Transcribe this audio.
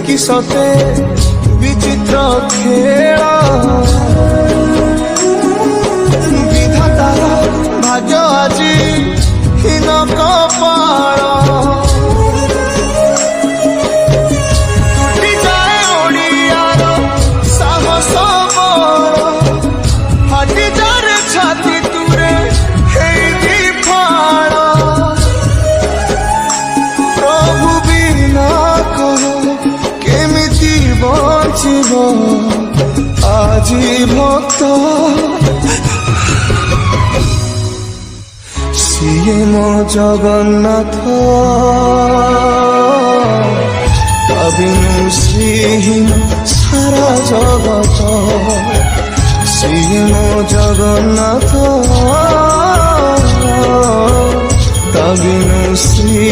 কি সতে বিচিত্র খেল বিধাতার ভাগ্য আজি হীন কপাল টুটি যায় ওড়িয়ার সাহস বল ফাটি যারে ছাতি তুরে হেই বিফল প্রভু বিনা কহ কেমিতি বঞ্চিব আজি ভক্ত সিয়ে মো জগন্নাথ তবিনু শ্রীহীন সারা জগত সিয়ে মো জগন্নাথ তবিনু শ্রী